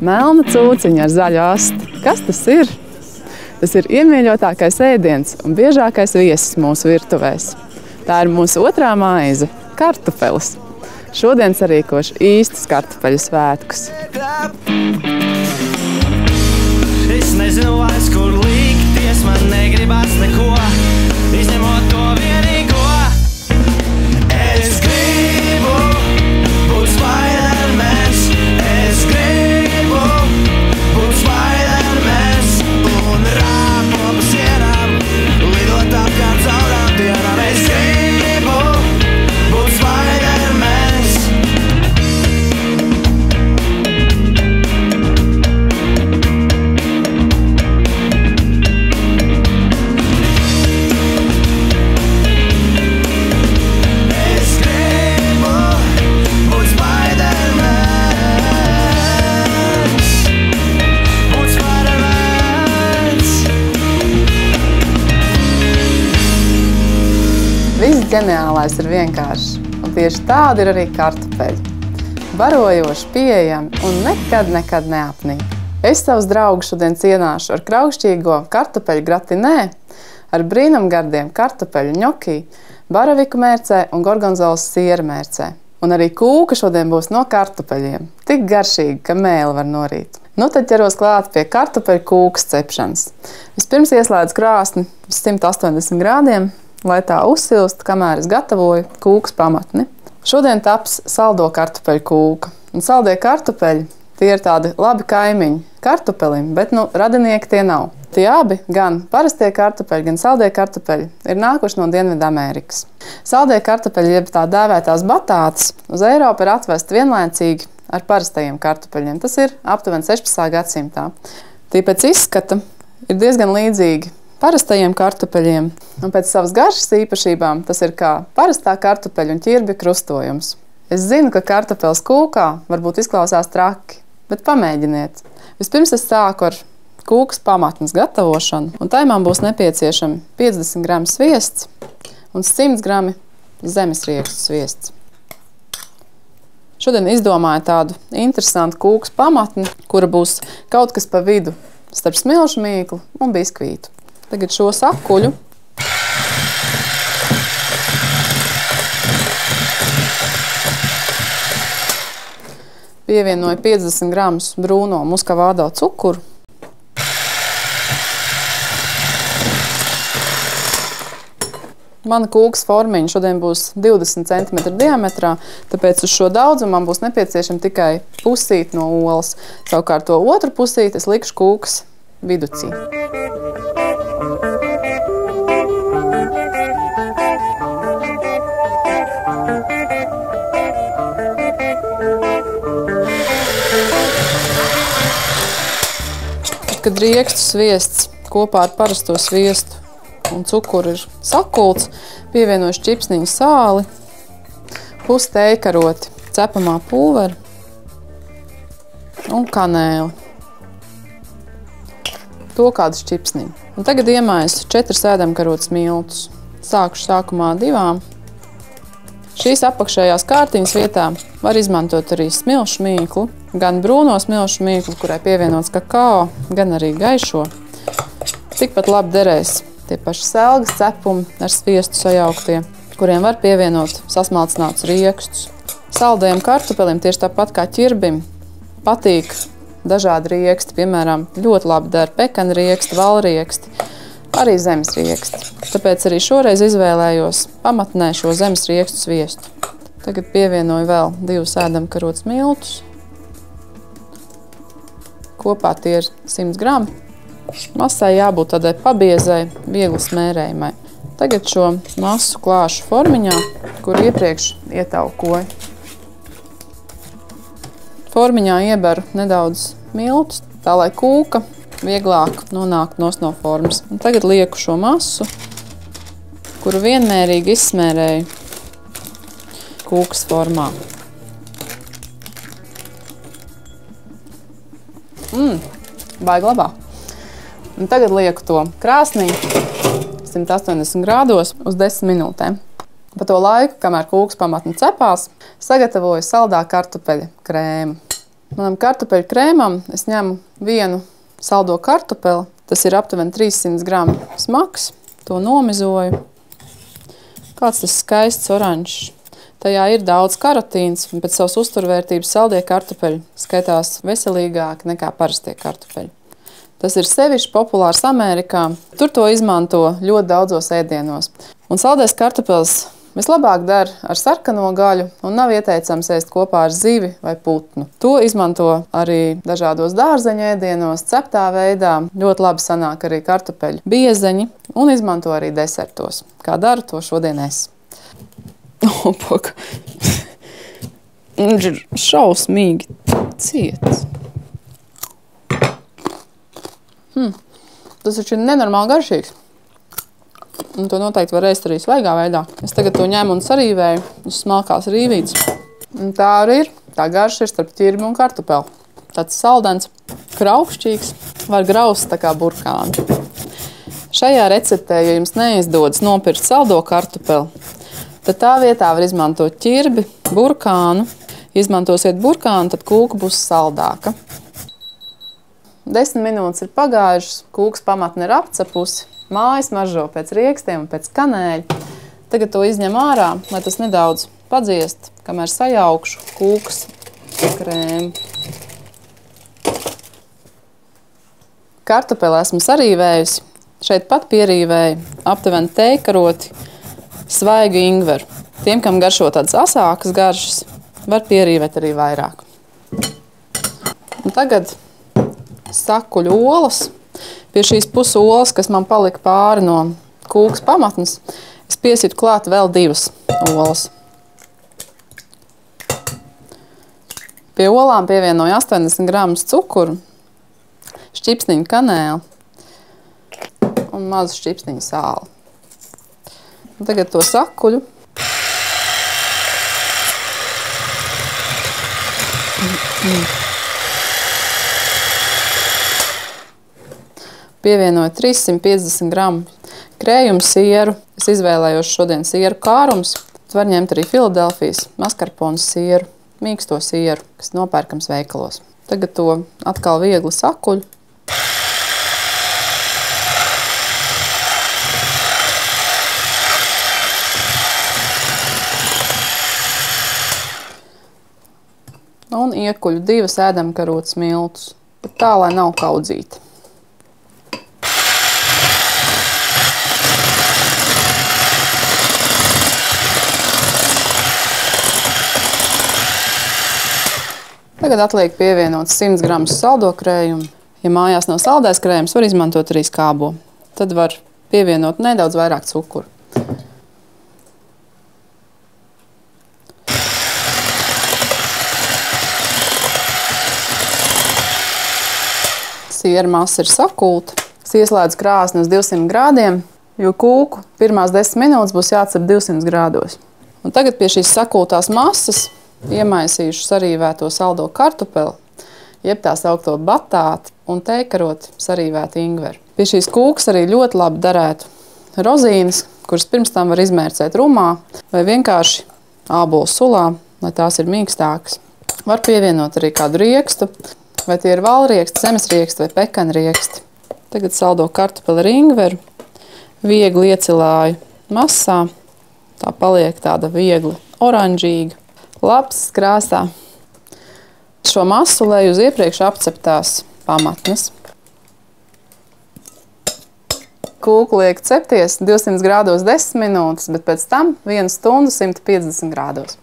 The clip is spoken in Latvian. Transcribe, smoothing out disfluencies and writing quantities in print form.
Melna cūciņa ar zaļu asti. Kas tas ir? Tas ir iemīļotākais ēdiens un biežākais viesis mūsu virtuvēs. Tā ir mūsu otrā maize – kartupelis. Šodien sarīkošu īstus kartupeļu svētkus. Es nezinu vairs, kur likties, man negribas neko, izņemot to vienīgo. Es gribu būt Spidermans, es gribu būt Spidermans un rāpo pa sienām, lidot apkārt caurām dienām. Es gribu būt Spidermans. Viss ģeniālais ir vienkārši, un tieši tādi ir arī kartupeļi. Barojoši, pieejami un nekad neapnīk. Es savus draugus šodien cienāšu ar kraukšķīgo kartupeļu gratinē, ar brīnumgardiem kartupeļu ņokī, baraviku mērcē un gorgonzolas siera mērcē. Un arī kūka šodien būs no kartupeļiem. Tik garšīgi, ka mēli var norīt. Nu tad ķeros klāt pie kartupeļu kūkas cepšanas. Vispirms ieslēdzu krāsni uz 180 grādiem, lai tā uzsilst, kamēr es gatavoju kūkas pamatni. Šodien taps saldo kartupeļu kūka. Un saldie kartupeļi, tie ir tādi labi kaimiņi kartupelim, bet radinieki tie nav. Tie abi, gan parastie kartupeļi, gan saldie kartupeļi, ir nākuši no Dienvidamerikas. Saldie kartupeļi, jeb tā dēvētās batātas, uz Eiropu ir atvesti vienlaicīgi ar parastajiem kartupeļiem. Tas ir aptuveni 16. gadsimtā. Tie pēc izskata ir diezgan līdzīgi parastajiem kartupeļiem, un pēc savas garšas īpašībām tas ir kā parastā kartupeļu un ķirbja krustojums. Es zinu, ka kartupeļs kūkā varbūt izklausās traki, bet pamēģiniet. Vispirms es sāku ar kūkas pamatnes gatavošanu, un tai man būs nepieciešami 50 grami sviests un 100 grami zemesriekstu sviests. Šodien izdomāju tādu interesantu kūkas pamatni, kura būs kaut kas pa vidu starp smilšu mīklu un biskvītu. Tagad šo sakuļu pievienoju 50 gramus brūno muskavādo cukuru. Mana kūkas formiņa šodien būs 20 cm diametrā, tāpēc uz šo daudzumu man būs nepieciešama tikai pusīte no olas. Savukārt to otru pusīti es likšu kūkas viducī. Kad riekstu sviests kopā ar parasto sviestu un cukuru ir sakults, pievienošu ķipsniņu sāli, pusi tējkaroti, cepamā pulveri un kanēli. To kādu ķipsniņu. Un tagad iemaisu 4 ēdamkarotes miltus. Sākušu sākumā 2. Šīs apakšējās kārtiņas vietā var izmantot arī smilšu mīklu, gan brūno smilšu mīklu, kurai pievienots kakao, gan arī gaišo. Tikpat labi derēs tie paši selgas cepumi ar sviestu sajauktie, kuriem var pievienot sasmalcinātus riekstus. Saldajiem kartupelim tieši tāpat kā ķirbim patīk dažādi rieksti, piemēram, ļoti labi der pekana rieksti, valrieksti, arī zemes rieksti. Tāpēc arī šoreiz izvēlējos pamatnē šo zemes riekstu sviestu. Tagad pievienoju vēl 2 ēdamkarotes miltus. Kopā tie ir 100 grami. Masai jābūt tādai pabiezai, viegli smērējumai. Tagad šo masu klāšu formiņā, kur iepriekš ietaukoju. Formiņā ieberu nedaudz miltus, tā lai kūka vieglāk nonāk no formas. Un tagad lieku šo masu, kuru vienmērīgi izsmērēju kūkas formā. Baigi labā. Un tagad lieku to krāsnī 180 grādos uz 10 minūtēm. Pa to laiku, kamēr kūkas pamatne cepās, sagatavoju saldā kartupeļa krēmu. Manam kartupeļu krēmam es ņemu vienu saldo kartupeli. Tas ir aptuveni 300 gramu smags. To nomizoju. Kāds tas skaists oranžs. Tajā ir daudz karotīns, un pēc savas uzturvērtības saldie kartupeļi skaitās veselīgāki nekā parastie kartupeļi. Tas ir sevišķi populārs Amerikā. Tur to izmanto ļoti daudzos ēdienos. Un saldais kartupelis vislabāk der ar sarkano gaļu un nav ieteicams ēst kopā ar zivi vai putnu. To izmanto arī dažādos dārzeņu ēdienos, ceptā veidā. Ļoti labi sanāk arī kartupeļu biezeņi un izmanto arī desertos. Kā daru, to šodien es. Opaka. Viņš ir šausmīgi ciets. Tas taču ir nenormāli garšīgs. Un to noteikti var ēst arī svaigā veidā. Es tagad to ņemu un sarīvēju uz smalkās rīvītes. Un tā arī ir. Tā garša ir starp ķirbi un kartupeli. Tāds saldens, kraukšķīgs, var graust tā kā burkāni. Šajā receptē, ja jums neizdodas nopirkt saldo kartupeli, tad tā vietā var izmantot ķirbi, burkānu. Izmantosiet burkānu, tad kūka būs saldāka. 10 minūtes ir pagājušas, kūkas pamatne ir apcepusi, māja smaržo pēc riekstiem un pēc kanēļa. Tagad to izņem ārā, lai tas nedaudz padziest, kamēr sajaukšu kūkas krēmu. Kartupeli esmu sarīvējusi. Šeit pat pierīvēju aptuveni teikaroti, svaigu ingveru. Tiem, kam garšo tādas asākas garšas, var pierīvēt arī vairāk. Un tagad sakuļu olas. Pie šīs pusolas, kas man palika pāri no kūkas pamatnes, es piesitu klāt vēl 2 olas. Pie olām pievienoju 80 gramus cukuru, šķipsniņu kanēli un mazu šķipsniņu sāli. Un tagad to sakuļu. Pievienoju 350 gramu krējumu sieru. Es izvēlējos šodien sieru kārums. Var ņemt arī Filadelfijas maskarpones sieru, mīksto sieru, kas nopērkams veikalos. Tagad to atkal viegli sakuļu. Un iekuļu 2 ēdamkarotes miltus, bet tā, lai nav kaudzīti. Tagad atliek pievienot 100 gramus saldo krējumu. Ja mājās nav saldais krējums, var izmantot arī skābo. Tad var pievienot nedaudz vairāk cukuru. Siera masa ir sakulta. Es ieslēdzu krāsni uz 200 grādiem, jo kūku pirmās 10 minūtes būs jācep 200 grādos. Un tagad pie šīs sakultās masas iemaisīšu sarīvēto saldo kartupeli, jeb tā saukto batāti un teikaroti sarīvētu ingveru. Pie šīs kūkas arī ļoti labi derētu rozīnes, kuras pirms tam var izmērcēt rumā vai vienkārši ābolu sulā, lai tās ir mīkstākas. Var pievienot arī kādu riekstu, vai tie ir valrieksti, zemesrieksti vai pekanrieksti. Tagad saldo kartupeli ar ingveru, viegli iecilāju masā, tā paliek tāda viegli oranžīga. Labs krāsā. Šo masu lej uz iepriekš apceptās pamatnes. Kūku liek cepties 200 grādos 10 minūtes, bet pēc tam 1 stundu 150 grādos.